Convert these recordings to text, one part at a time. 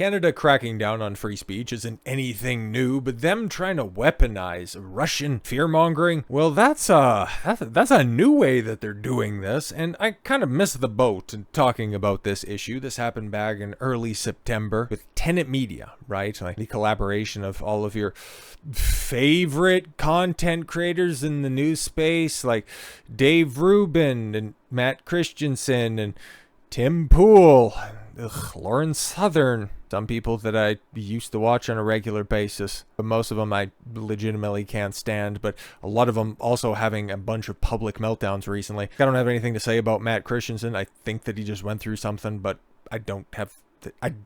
Canada cracking down on free speech isn't anything new, but them trying to weaponize Russian fear-mongering, well, that's a new way that they're doing this, and I kind of missed the boat in talking about this issue. This happened back in early September with Tenet Media, right? Like the collaboration of all of your favorite content creators in the news space, like Dave Rubin and Matt Christensen and Tim Pool, Lauren Southern, some people that I used to watch on a regular basis, but most of them I legitimately can't stand, but a lot of them also having a bunch of public meltdowns recently. I don't have anything to say about Matt Christensen. I think that he just went through something, but I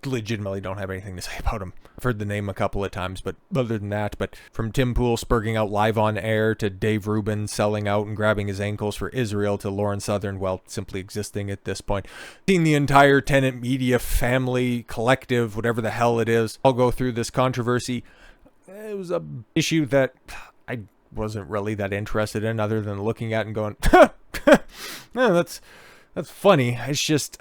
legitimately don't have anything to say about him. I've heard the name a couple of times, but other than that, but from Tim Pool spurging out live on air to Dave Rubin selling out and grabbing his ankles for Israel to Lauren Southern, well, simply existing at this point. Seen the entire Tenet Media family, collective, whatever the hell it is, all go through this controversy. It was a issue that I wasn't really that interested in other than looking at and going, no, that's funny. It's just...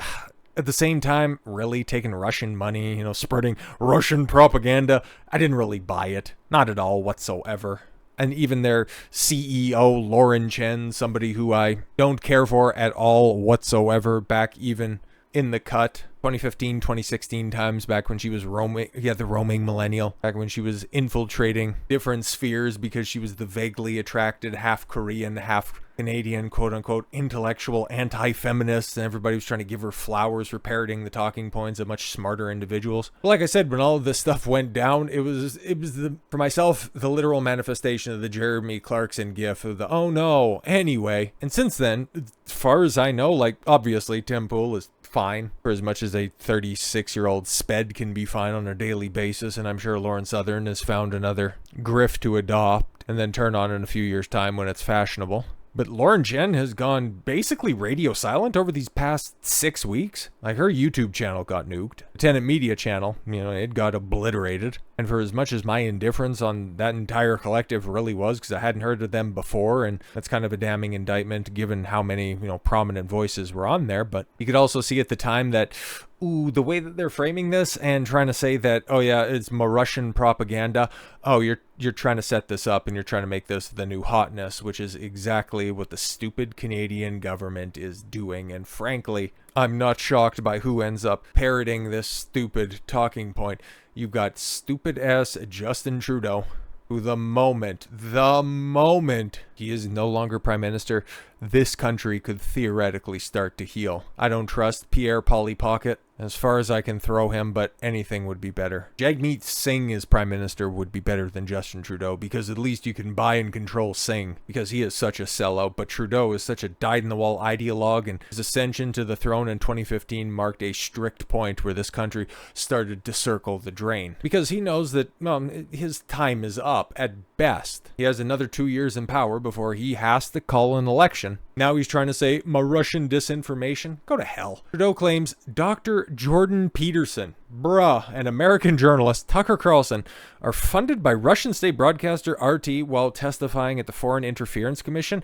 At the same time, really taking Russian money, spreading Russian propaganda, I didn't really buy it. Not at all whatsoever. And even their CEO, Lauren Chen, somebody who I don't care for at all whatsoever, back even in the cut, 2015, 2016 times, back when she was the roaming millennial, back when she was infiltrating different spheres because she was the vaguely attracted half Korean, half Canadian, quote-unquote, intellectual anti-feminist, and everybody was trying to give her flowers for parroting the talking points of much smarter individuals. But like I said, when all of this stuff went down, it was for myself, the literal manifestation of the Jeremy Clarkson gif of the, oh no, anyway. And since then, as far as I know, like, obviously, Tim Pool is fine, for as much as a 36-year-old sped can be fine on a daily basis, and I'm sure Lauren Southern has found another grift to adopt and then turn on in a few years' time when it's fashionable. But Lauren Chen has gone basically radio silent over these past 6 weeks. Like, her YouTube channel got nuked. The Tenet Media channel, it got obliterated. And for as much as my indifference on that entire collective really was, because I hadn't heard of them before, and that's kind of a damning indictment given how many, prominent voices were on there. But you could also see at the time that, the way that they're framing this and trying to say that, oh yeah, it's more Russian propaganda. Oh, you're trying to set this up and you're trying to make this the new hotness, which is exactly what the stupid Canadian government is doing. And frankly, I'm not shocked by who ends up parroting this stupid talking point. You've got stupid ass Justin Trudeau, who the moment he is no longer prime minister, this country could theoretically start to heal. I don't trust Pierre Polly Pocket as far as I can throw him, but anything would be better. Jagmeet Singh as prime minister would be better than Justin Trudeau, because at least you can buy and control Singh, because he is such a sellout, but Trudeau is such a dyed-in-the-wall ideologue, and his ascension to the throne in 2015 marked a strict point where this country started to circle the drain, because he knows that, his time is up at best. He has another 2 years in power before he has to call an election. Now he's trying to say, my Russian disinformation? Go to hell. Trudeau claims Dr. Jordan Peterson, and American journalist Tucker Carlson are funded by Russian state broadcaster RT while testifying at the Foreign Interference Commission.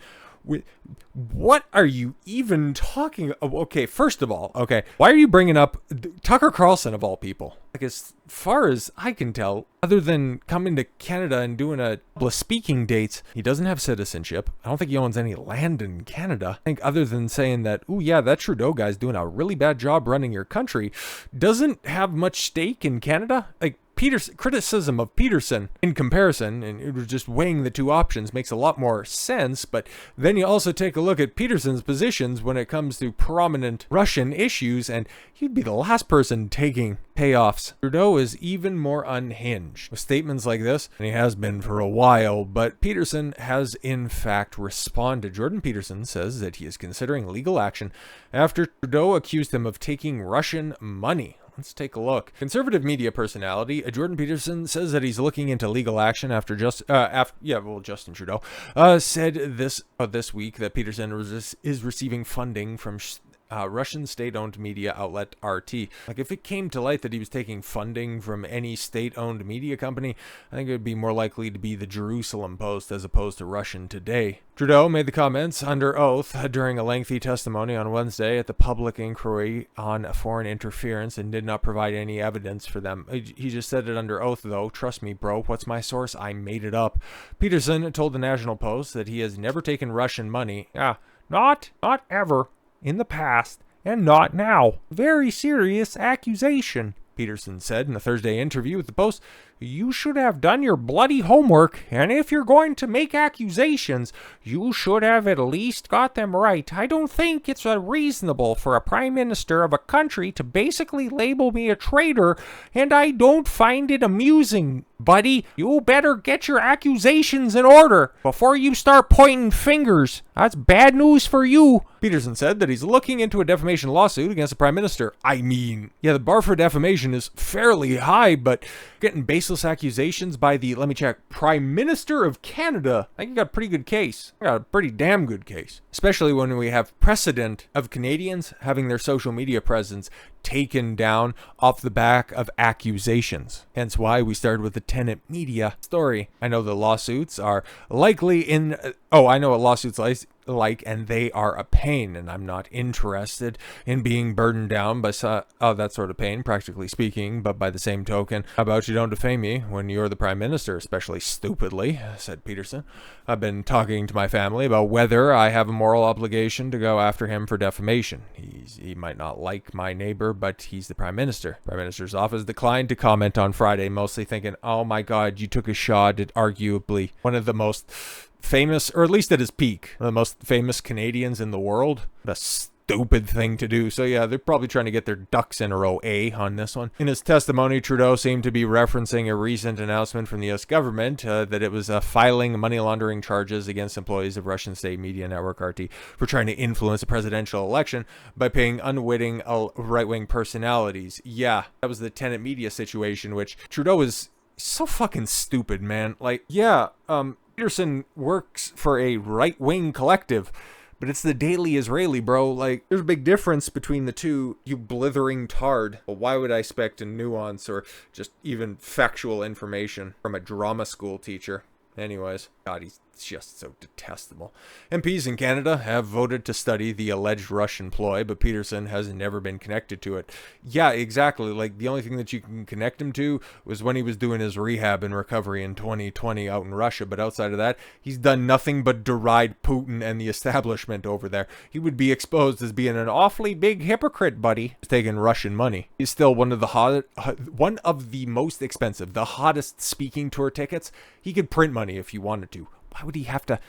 What are you even talking about? Okay, first of all, why are you bringing up Tucker Carlson of all people? Like, as far as I can tell, other than coming to Canada and doing a couple of speaking dates, he doesn't have citizenship. I don't think he owns any land in Canada. I think other than saying that, oh yeah, that Trudeau guy's doing a really bad job running your country, doesn't have much stake in Canada. Like, criticism of Peterson in comparison, and it was just weighing the two options, makes a lot more sense. But then you also take a look at Peterson's positions when it comes to prominent Russian issues, and he'd be the last person taking payoffs. Trudeau is even more unhinged with statements like this, and he has been for a while, but Peterson has in fact responded. Jordan Peterson says that he is considering legal action after Trudeau accused him of taking Russian money. Let's take a look. Conservative media personality Jordan Peterson says that he's looking into legal action after Justin Trudeau said this week that Peterson is receiving funding from Russian state-owned media outlet RT. Like, if it came to light that he was taking funding from any state-owned media company, I think it would be more likely to be the Jerusalem Post as opposed to Russian Today. Trudeau made the comments under oath during a lengthy testimony on Wednesday at the public inquiry on foreign interference and did not provide any evidence for them. He just said it under oath, though. Trust me, bro. What's my source? I made it up. Peterson told the National Post that he has never taken Russian money. Not ever. In the past, and not now. Very serious accusation, Peterson said in a Thursday interview with the Post. You should have done your bloody homework, and if you're going to make accusations, you should have at least got them right. I don't think it's reasonable for a prime minister of a country to basically label me a traitor, and I don't find it amusing, buddy. You better get your accusations in order before you start pointing fingers. That's bad news for you. Peterson said that he's looking into a defamation lawsuit against the prime minister. I mean, yeah, the bar for defamation is fairly high, but getting baseless accusations by the, let me check, Prime Minister of Canada, I think you got a pretty good case. I got a pretty damn good case. Especially when we have precedent of Canadians having their social media presence taken down off the back of accusations. Hence why we started with the Tenet Media story. I know the lawsuits are likely in... I know what lawsuits like, and they are a pain, and I'm not interested in being burdened down by that sort of pain, practically speaking, but by the same token, how about you don't defame me when you're the prime minister, especially stupidly, said Peterson. I've been talking to my family about whether I have a moral obligation to go after him for defamation. He might not like my neighbor, but he's the prime minister. Prime minister's office declined to comment on Friday, mostly thinking, oh my god, you took a shot at arguably one of the most famous, or at least at his peak, one of the most famous Canadians in the world. What a stupid thing to do. So yeah, they're probably trying to get their ducks in a row, on this one. In his testimony, Trudeau seemed to be referencing a recent announcement from the U.S. government that it was filing money laundering charges against employees of Russian state media network RT for trying to influence a presidential election by paying unwitting right-wing personalities. Yeah, that was the Tenet Media situation, which Trudeau is so fucking stupid, man. Like, yeah, Peterson works for a right-wing collective, but it's the Daily Israeli, bro. Like, there's a big difference between the two, you blithering tard. Well, why would I expect a nuance or just even factual information from a drama school teacher? Anyways, God, he's just so detestable. MPs in Canada have voted to study the alleged Russian ploy, but Peterson has never been connected to it. Yeah, exactly. Like, the only thing that you can connect him to was when he was doing his rehab and recovery in 2020 out in Russia. But outside of that, he's done nothing but deride Putin and the establishment over there. He would be exposed as being an awfully big hypocrite, buddy. He's taking Russian money. He's still one of the most expensive, the hottest speaking tour tickets. He could print money if he wanted to. Why would he have to?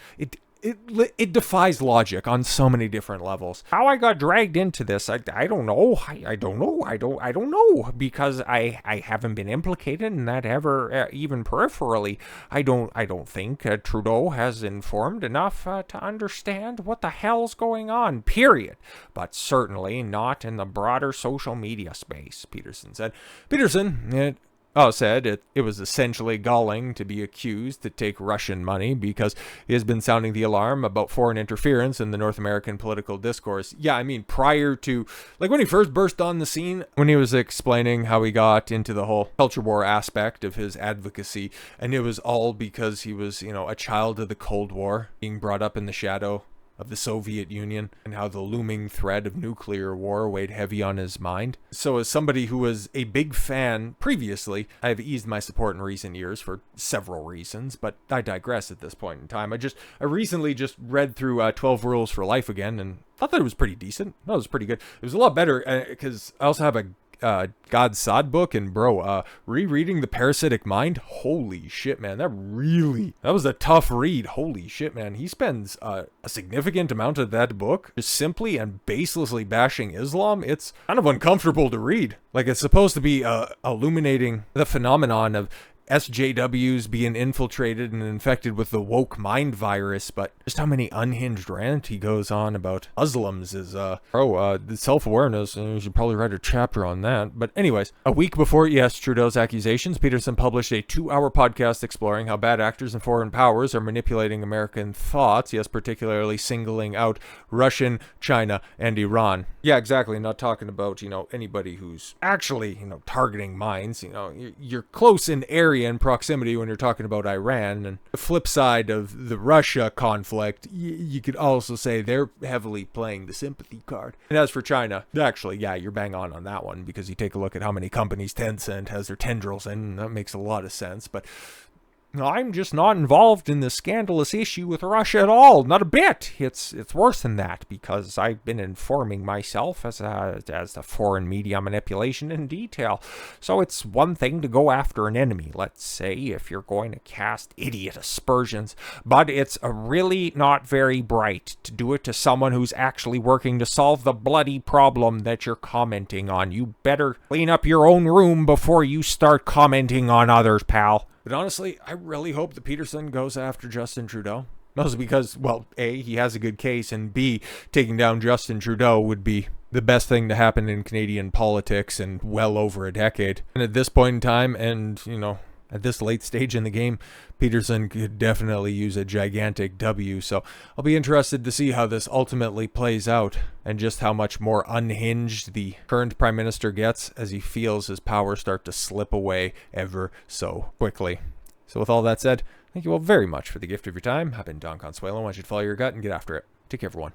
It defies logic on so many different levels. How I got dragged into this, I don't know. I don't know, because I haven't been implicated in that ever, even peripherally. I don't think Trudeau has informed enough to understand what the hell's going on, period. But certainly not in the broader social media space, Peterson said. Peterson said it was essentially galling to be accused to take Russian money because he has been sounding the alarm about foreign interference in the North American political discourse. Yeah, I mean, prior to, like, when he first burst on the scene, when he was explaining how he got into the whole culture war aspect of his advocacy, and it was all because he was, a child of the Cold War, being brought up in the shadow of the Soviet Union, and how the looming threat of nuclear war weighed heavy on his mind. So as somebody who was a big fan previously, I have eased my support in recent years for several reasons, but I digress at this point in time. I recently just read through 12 Rules for Life again, and thought that it was pretty decent. No, it was pretty good. It was a lot better, because I also have a God Sod book, and bro, rereading The Parasitic Mind, holy shit, man, that was a tough read. Holy shit, man. He spends a significant amount of that book just simply and baselessly bashing Islam. It's kind of uncomfortable to read. Like, it's supposed to be illuminating the phenomenon of SJWs being infiltrated and infected with the woke mind virus, but just how many unhinged rant he goes on about Muslims is, self-awareness, and you should probably write a chapter on that. But anyways, a week before, yes, Trudeau's accusations, Peterson published a 2-hour podcast exploring how bad actors and foreign powers are manipulating American thoughts, yes, particularly singling out Russian, China, and Iran. Yeah, exactly, not talking about, anybody who's actually, targeting minds. You're close in area and proximity when you're talking about Iran. And the flip side of the Russia conflict, you could also say they're heavily playing the sympathy card. And as for China, actually, yeah, you're bang on that one, because you take a look at how many companies Tencent has their tendrils in, and that makes a lot of sense. But I'm just not involved in the scandalous issue with Russia at all. Not a bit. It's worse than that, because I've been informing myself as the foreign media manipulation in detail. So it's one thing to go after an enemy, let's say, if you're going to cast idiot aspersions, but it's really not very bright to do it to someone who's actually working to solve the bloody problem that you're commenting on. You better clean up your own room before you start commenting on others, pal. But honestly, I really hope that Peterson goes after Justin Trudeau. Mostly because, well, A, he has a good case, and B, taking down Justin Trudeau would be the best thing to happen in Canadian politics in well over a decade. And at this point in time, and, at this late stage in the game, Peterson could definitely use a gigantic W. So I'll be interested to see how this ultimately plays out, and just how much more unhinged the current Prime Minister gets as he feels his power start to slip away ever so quickly. So with all that said, thank you all very much for the gift of your time. I've been Don Consuelo. I want you to follow your gut and get after it. Take care, everyone.